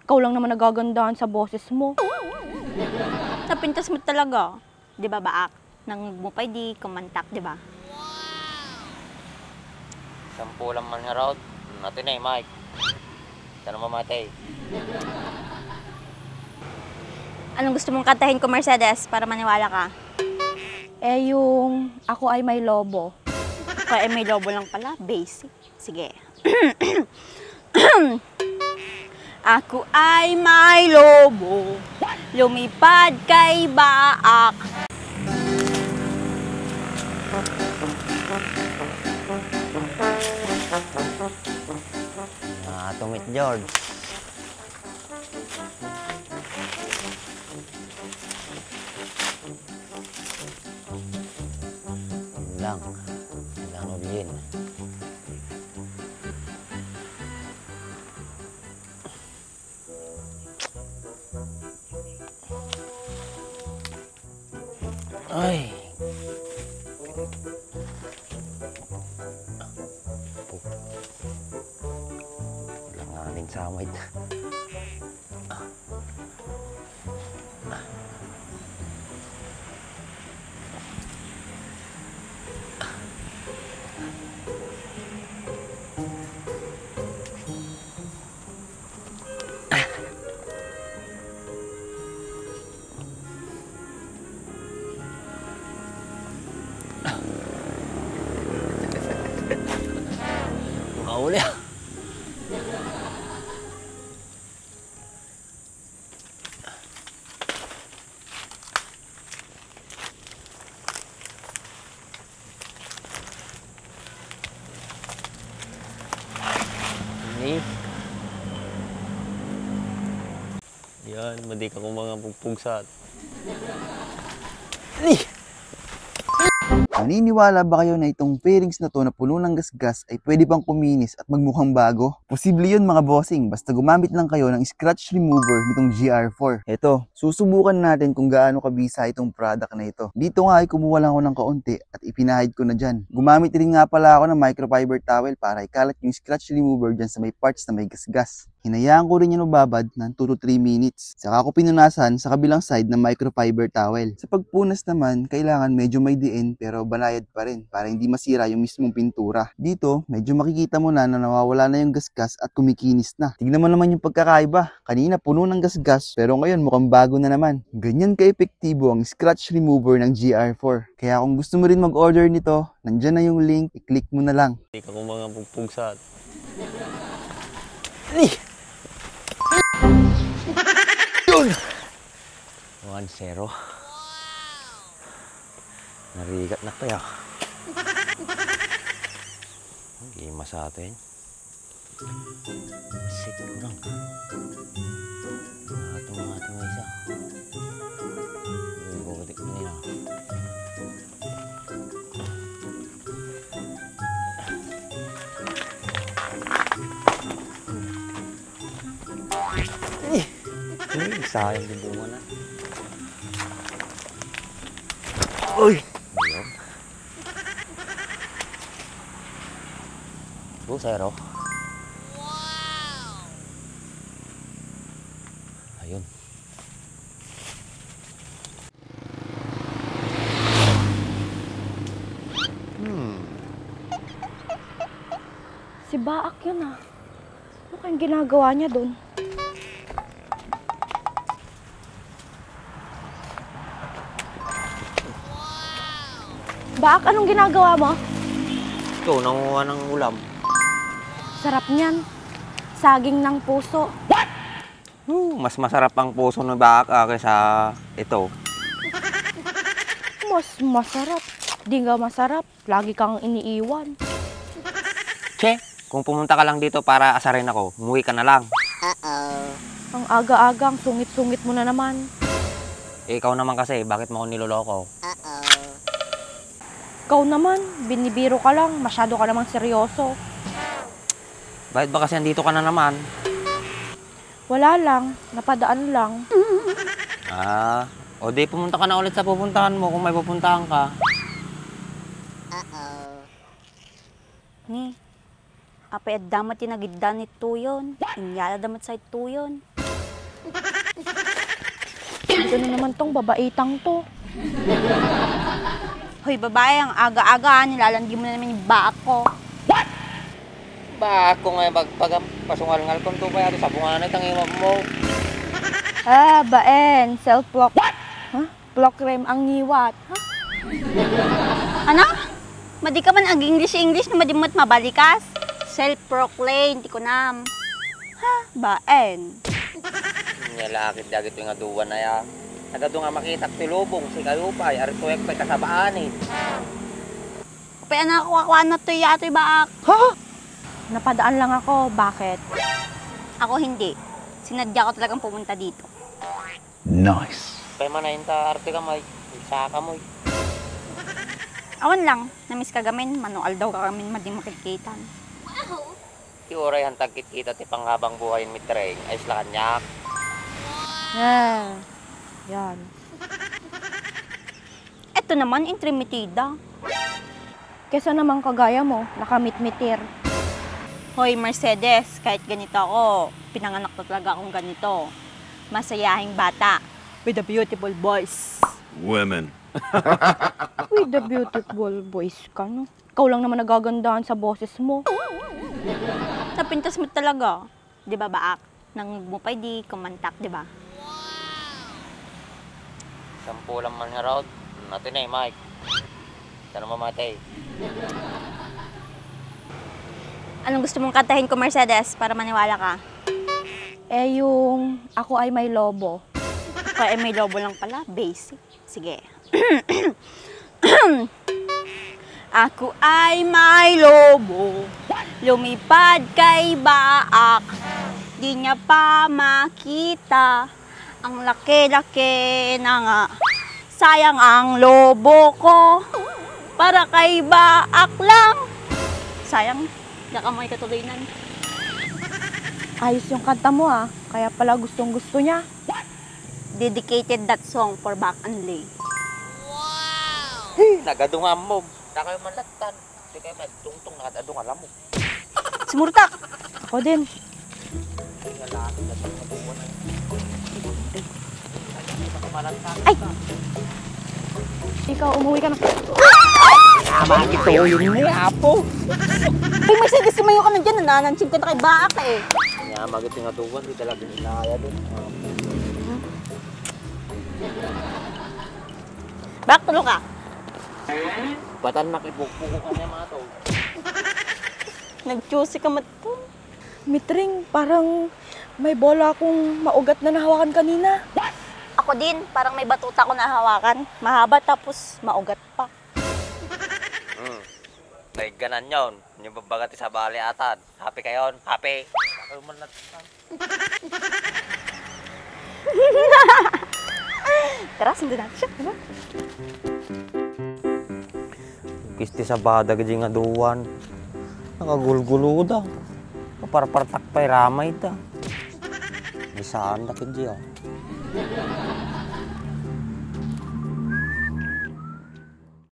Ikaw lang naman nagagandahan sa boses mo. Napintas mo talaga. Di ba, Baak? Nang mo pa di kumantak, di ba? Sampu lang man nga raw. Natin eh, Mike. Sana mamatay. Anong gusto mong kantahin ko, Mercedes, para maniwala ka? Eh yung Ako Ay May Lobo. Kaya may lobo lang pala, basic. Sige. Ako ay may lobo, lumipad kay Baak. Tumit George. Lang ulihin. Ay. Langanin sa amay. Mahuli ah. Ini. Yan, madi ka kung mga pugpugsat. Naniniwala ba kayo na itong fairings na to na puno ng gasgas ay pwede pang kuminis at magmukhang bago? Posible yun mga bossing, basta gumamit lang kayo ng scratch remover nitong GR4. Eto, susubukan natin kung gaano kabisa itong product na ito. Dito nga ay kumuha lang ako ng kaunti at ipinahid ko na dyan. Gumamit rin nga pala ako ng microfiber towel para ikalat yung scratch remover dyan sa may parts na may gasgas. Hinayaan ko rin yung babad ng 2 to 3 minutes. Saka ko pinunasan sa kabilang side ng microfiber towel. Sa pagpunas naman, kailangan medyo may diin pero banayad pa rin para hindi masira yung mismong pintura. Dito, medyo makikita mo na nawawala na yung gasgas at kumikinis na. Tignan mo naman yung pagkakaiba. Kanina puno ng gasgas pero ngayon mukhang bago na naman. Ganyan ka-epektibo ang scratch remover ng GR4. Kaya kung gusto mo rin mag-order nito, nandyan na yung link, i-click mo na lang. Hindi ka kung mga pugpugsat. Yun! 1-0. Narigat na tayo. Hindi sa atin. Sit ko lang. Atong isa. Bubutik mo nila. Sayang din mo na. Uy! Ayun. 2-0. Wow! Ayun. Si Baak yun ah. Ano kayang ginagawa niya doon? Baak, anong ginagawa mo? Ito, nanguha ng ulam. Sarap niyan. Saging ng puso. What? Mas masarap ang puso ng baka kaysa ito. Mas masarap. Di nga masarap. Lagi kang iniiwan. Che, kung pumunta ka lang dito para asarin ako, umuwi ka na lang. Ang aga-agang sungit-sungit mo na naman. Eh, ikaw naman kasi, bakit mo ako niloloko? Ikaw naman, binibiro ka lang. Masyado ka namang seryoso. Bakit ba kasi andito ka na naman? Wala lang. Napadaan lang. O di pumunta ka na ulit sa pupuntahan mo kung may pupuntahan ka. Ni, apay at damat tinagiddan ni Tuyon. Inyala damat sa Tuyon. Gano'n naman tong babaitang to. Hoy, babae, ang aga-aga, nilalandi mo na naman yung baak ko. Ba ako nga pasungal-ngal kung to kaya sa bunganay tang iwan mo. Ah, baen. Self-block. Ha? Block rem ang ngiwat. Ha? Ano? Madi ka man ag English na madimot mabalikas. Self-proclaim, ti ko nam. Ha, baen. Nyalakit dagit yung aduwan na ya. Nagado nga makita ti lubong si Kayupay, arituek pa kasabaan eh. Kapay anak ko ako na to yato baak. Ha? Napadaan lang ako. Bakit? Ako hindi. Sinadya ko talagang pumunta dito. Nice. Kaya man na ta arte ka may saka mo. Awan lang, namiss ka gamin, manual daw ka gamin mading makikita. Ti oray hantag kita ti panghabang buhay mi treng ay sila kanyak. Ah. Yan. Eto naman, intrimitida. Kesa naman kagaya mo, nakamit-mitir. Hoy, Mercedes, kahit ganito ako, pinanganak na talaga akong ganito. Masayahing bata, with a beautiful voice. Women. With the beautiful voice ka, no? Ikaw lang naman nagagandahan sa boses mo. Napintas mo talaga. Di ba, baak? Nang mupay di kumantak, di ba? Sampu lang man nga raw. Natin eh, Mike. Sana mamatay. Anong gusto mong kantahin ko, Mercedes, para maniwala ka? Eh, yung ako ay may lobo. Kaya may lobo lang pala, basic. Sige. Ako ay may lobo, lumipad kay baak, di niya pa makita, ang laki-laki na nga. Sayang ang lobo ko, para kay baak lang. Sayang, nakamoy katuloy-nan. Ayos yung kanta mo ah. Kaya pala gustong-gusto niya. Dedicated that song for Baak Anlay. Nagadungan mo. Na kayo manlatan. Di kayo magtungtong nakadadungan lang mo. Sumurtak! Ako din. Ngalakit na sa aduwan na Ay! Ikaw, umuwi ka na. Bakit to yun niya, apo? Ay, Mercedes, sumayo ka na dyan. Nananansing ka na kay Baak eh. Nga, magit yung aduwan. Di talaga inaya doon. Baak, tulo ka. Batan nakipugpuko ka niya mga to. Nag-choosy ka to. Mitring, parang may bola akong maugat na nahawakan kanina. Ako din, parang may batuta ko na hawakan. Mahaba tapos maugat pa. May ganan yun. Yung babagati sa bali atan. Happy kayo? Happy? Kayo manlatan. Tara, sundan natin siya. Diba? Kisti sa badag di nga duwan. Nakagulgulo da. Kaparpartak pa'y ramay da. Isaan na kidya.